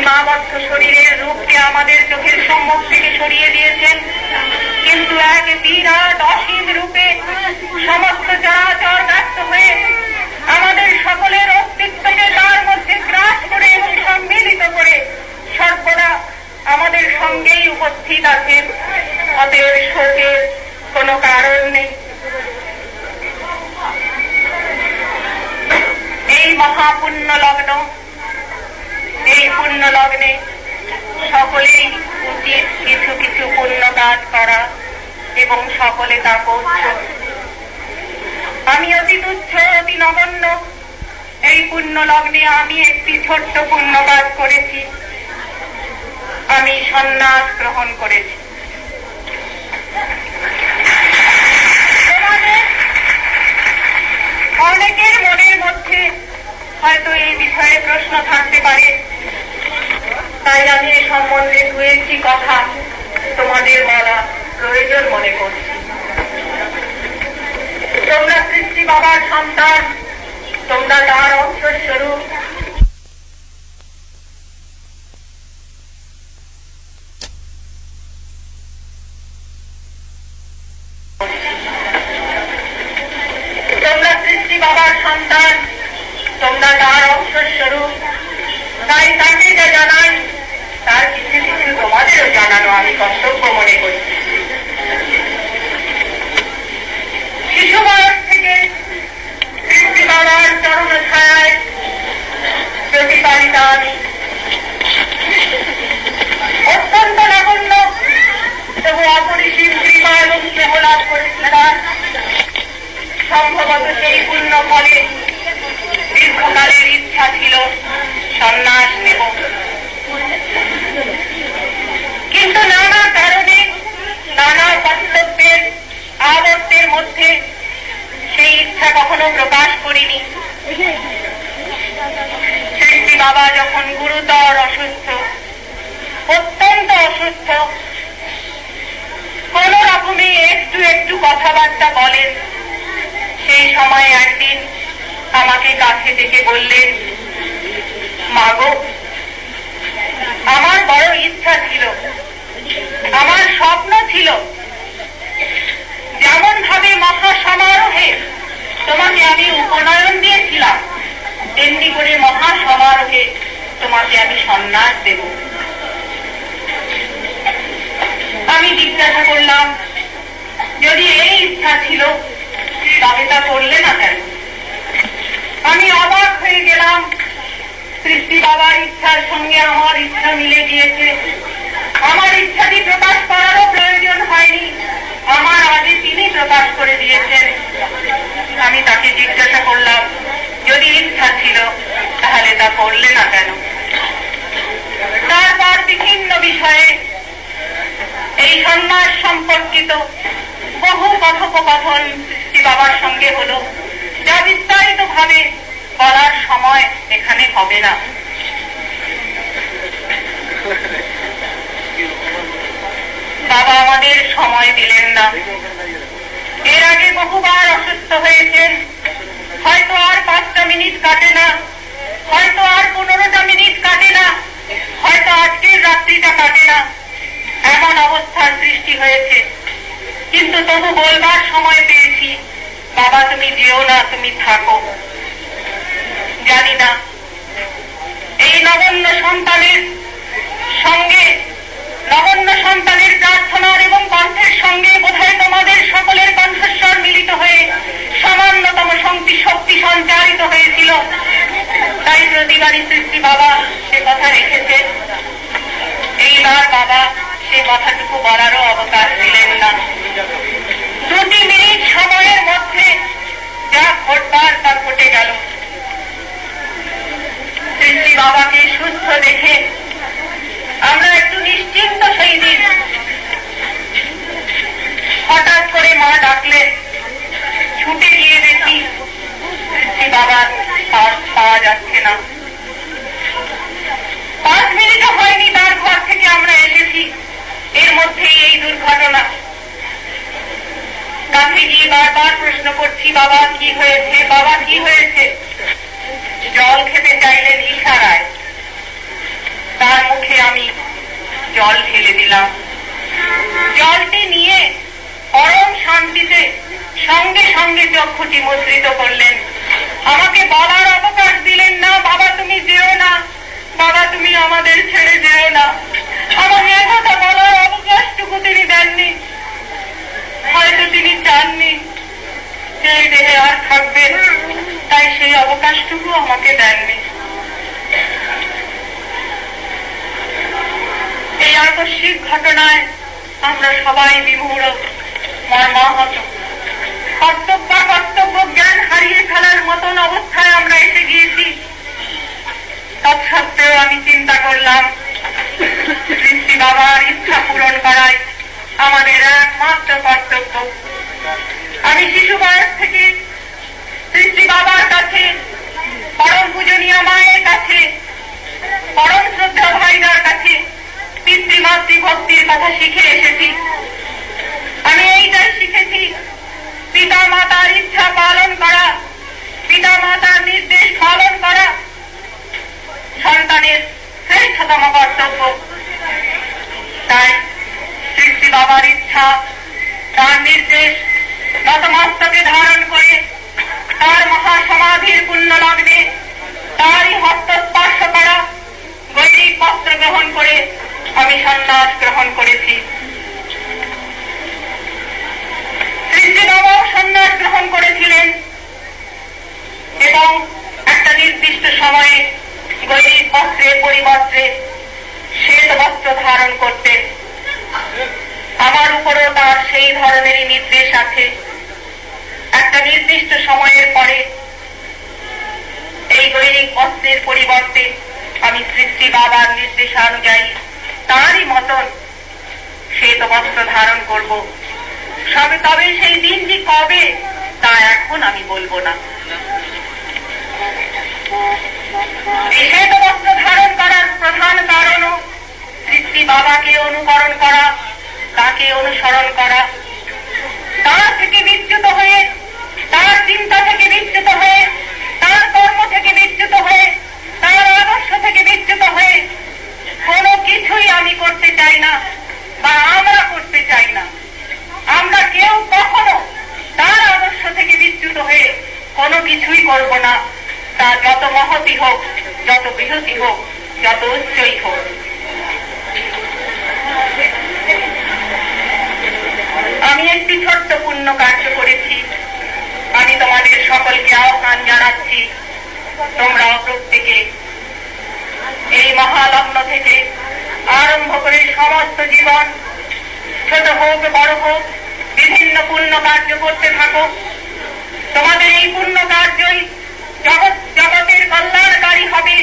সীমাবদ্ধ শরীরের রূপকে আমাদের চোখের সম্মুখ থেকে সরিয়ে দিয়েছেন, কিন্তু এক বিরাট অসীম রূপে সমস্ত চরাচর ব্যক্ত হয়ে আমাদের সকলের অস্তিত্বকে তার মধ্যে গ্রাস করে এবং সম্মিলিত করে সর্বদা আমাদের সঙ্গেই উপস্থিত আছেন। অতএব শোকের কোনো কারণ নেই। এই মহাপুণ্য লগ্ন, এই পুণ্য লগ্নে সকলেই উচিত কিছু কিছু পুণ্য কাজ করা এবং সকলে তা করছে। আমি অতি তুচ্ছ, অতি নগণ্য এই পুণ্য লগ্নে আমি একটি ছোট্ট পুণ্য কাজ করেছি। আমি সন্ন্যাস গ্রহণ করেছি। অনেকের মনের মধ্যে হয়তো এই বিষয়ে প্রশ্ন থাকতে পারে, তাই আমি এ সম্বন্ধে দু একটি কথা তোমাদের বলা প্রয়োজন মনে করছি। তোমরা সৃষ্টি বাবার সন্তান, তোমরা তার অংশস্বরূপ। তোমরা সৃষ্টি বাবার সন্তান, তোমরা তার অংশস্বরূপ। তাই তাকে যা জানাই তার কিছু কিছু তোমাদেরও জানানো আমি কর্তব্য মনে করি। শিশু বয়স থেকে সৃষ্টি বাবার চরণ ছায়ায় প্রতিপালিতা আমি। অত্যন্ত নগণ্য তবু অপরিসীম কৃপা এবং স্নেহ লাভ করেছিলাম। সম্ভবত সেই পূর্ণ ফলে দীর্ঘকালের ইচ্ছা ছিল সন্ন্যাস নেব, কিন্তু নানা কারণে নানা কর্তব্যের আবর্তের মধ্যে সেই ইচ্ছা কখনো প্রকাশ করিনি। সৃষ্টি বাবা যখন গুরুতর অসুস্থ, অত্যন্ত অসুস্থ, কোন রকমে একটু একটু কথাবার্তা বলেন, সেই সময় একদিন আমাকে কাছে ডেকে বললেন, মাগো, আমার বড় ইচ্ছা ছিল, আমার স্বপ্ন ছিল, যেমন ভাবে মহা সমারোহে তোমাকে আমি উপনয়ন দিয়েছিলাম, তেমনি করে মহা সমারোহে তোমাকে আমি সন্ন্যাস দেব। আমি জিজ্ঞাসা করলাম, যদি এই ইচ্ছা ছিল তবে তা করলে না কেন? আমি অবাক হয়ে গেলাম। সৃষ্টি বাবার ইচ্ছার সঙ্গে আমার ইচ্ছা মিলে গিয়েছে। আমার ইচ্ছাটি প্রকাশ করারও প্রয়োজন হয়নি, আমার আগে তিনি প্রকাশ করে দিয়েছেন। আমি তাকে জিজ্ঞাসা করলাম, যদি ইচ্ছা ছিল তাহলে তা করলে না কেন? তারপর বিভিন্ন বিষয়ে এই সন্ন্যাস সম্পর্কিত বহু কথোপকথন সৃষ্টি বাবার সঙ্গে হলো, যা বিস্তারিত ভাবে বলার সময় এখানে হবে না। বাবা আমাদের সময় দিলেন না। এর আগে বহুবার অসুস্থ হয়েছেন, হয়তো আর 5টা মিনিট কাটে না, হয়তো আর 15টা মিনিট কাটে না, হয়তো আজকের রাত্রিটা কাটে না, এমন অবস্থার সৃষ্টি হয়েছে। কিন্তু তবু বলবার সময় পেয়েছি, বাবা তুমি যেও না, তুমি থাকো। জানি না এই নগণ্য সন্তানের সঙ্গে, নগণ্য সন্তানের প্রার্থনার এবং কণ্ঠের সঙ্গে বোধহয় তোমাদের সকলের কণ্ঠস্বর মিলিত হয়ে সামান্যতম শক্তি সঞ্চারিত হয়েছিল। তাই প্রতিবারই সৃষ্টি বাবা সে কথা রেখেছে। এইবার বাবা সে কথাটুকু বলারও অবকাশ দিলেন না। 2 মিনিট সময়ের মধ্যে যা ঘটবার তা ঘটে গেল। সৃষ্টি বাবাকে সুস্থ দেখে আমরা একটু নিশ্চিন্ত সেই দিন। হঠাৎ করে মা ডাকলেন, ছুটে গিয়ে দেখি সৃষ্টি বাবার পাওয়া যাচ্ছে না। 5 মিনিটও হয়নি তার ঘর থেকে আমরা এসেছি, এর মধ্যেই এই দুর্ঘটনা। কাছে গিয়ে বারবার প্রশ্ন করছি, বাবা কি হয়েছে, বাবা কি হয়েছে? জল খেতে চাইলেন ইশারায়। তার জল ঢেলে দিলাম। জলটি নিয়ে পরম শান্তিতে সঙ্গে সঙ্গে চক্ষুটি মুদ্রিত করলেন। আমাকে বলার অবকাশ দিলেন না, বাবা তুমি যেও না, বাবা তুমি আমাদের ছেড়ে যেও না। আমাকে একথা বলার অবকাশটুকু তিনি দেননি। হয়তো তিনি চাননি যে এই দেহে আর থাকবেন, তাই সেই অবকাশটুকু আমাকে দেননি। এই আকস্মিক ঘটনায় আমরা সবাই বিমূঢ়, মর্মাহত। কর্তব্য জ্ঞান হারিয়ে ফেলার মতন অবস্থায় আমরা এসে গিয়েছি। তৎসত্ত্বেও আমি চিন্তা করলাম, শ্রী বাবার ইচ্ছা পূরণ করাই আমাদের একমাত্র কর্তব্য। আমি শিশু বয়স থেকে শ্রী বাবার কাছে, পরম পূজনীয় মায়ের কাছে, পরম শ্রদ্ধা ভাইদার কাছে পিতৃমাতৃ ভক্তির কথা শিখে এসেছি। আমি এইটাই শিখেছি, পিতা মাতার ইচ্ছা পালন করা, পিতা মাতার নির্দেশ পালন করা সন্তানের শ্রেষ্ঠতম কর্তব্য। তাই শ্রী বাবার ইচ্ছা, তার নির্দেশ নতমস্তকে ধারণ করে, তার মহাসমাধির পুণ্য লগ্নে তারই হস্তস্পর্শ করা গৈরিক বস্ত্র গ্রহণ করে আমি সন্ন্যাস গ্রহণ করেছি। শ্রী বাবাও সন্ন্যাস গ্রহণ করেছিলেন এবং একটা নির্দিষ্ট সময়ে গৈরিক বস্ত্রের পরিবর্তে শ্বেত বস্ত্র ধারণ করতেন। আমার উপরও তার সেই ধরনেরই নির্দেশ আছে। একটা নির্দিষ্ট সময়ের পরে এই গৈরিক বস্ত্রের পরিবর্তে আমি শ্রী বাবার নির্দেশানুযায়ী তারই মতন শ্বেত বস্ত্র ধারণ করব। তবে সেই দিনটি কবে তা এখন আমি বলবো না। শ্বেত বস্ত্র ধারণ করার প্রধান কারণও শ্রী বাবাকে অনুকরণ করা, তাকে অনুসরণ করা। তার থেকে বিচ্যুত হয়ে, তার চিন্তা থেকে বিচ্যুত হয়ে, তার কর্ম থেকে বিচ্যুত হয়ে, তার আদর্শ থেকে বিচ্যুত হয়ে কোনো কিছুই আমি করতে চাই না বা আমরা করতে চাই না। আমরা কেউ কখনো তার আদর্শ থেকে বিচ্যুত হয়ে কোনো কিছুই করব না, তা যত মহতি হোক, যত বৃহতি হোক, যত উচ্চই হোক। আমি একটি ছোট্ট পুণ্য কার্য করেছি। আমি তোমাদের সকলকে আহ্বান জানাচ্ছি, তোমরাও প্রত্যেকে এই মহালগ্ন থেকে আরম্ভ করে সমস্ত জীবন, ছোট হোক বড় হোক, বিভিন্ন পুণ্য কার্য করতে থাকো। তোমাদের এই পুণ্য কার্যই জগতের কল্যাণকারী হবে,